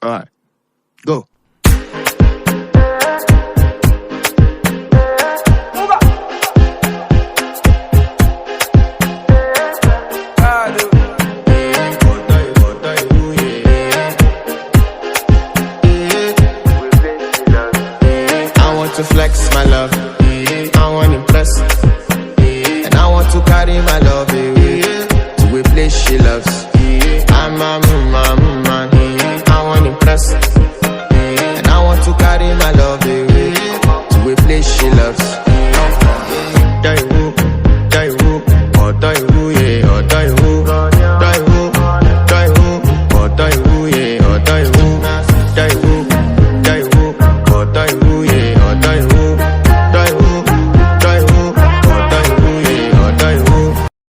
Alright, go. To flex my love, I want to impress, and I want to carry my love away to a place she loves. I'm a man, I want to impress, and I want to carry my love away to a place she loves. Die woo, yeah, die woo, die woo, die woo, die woo, yeah.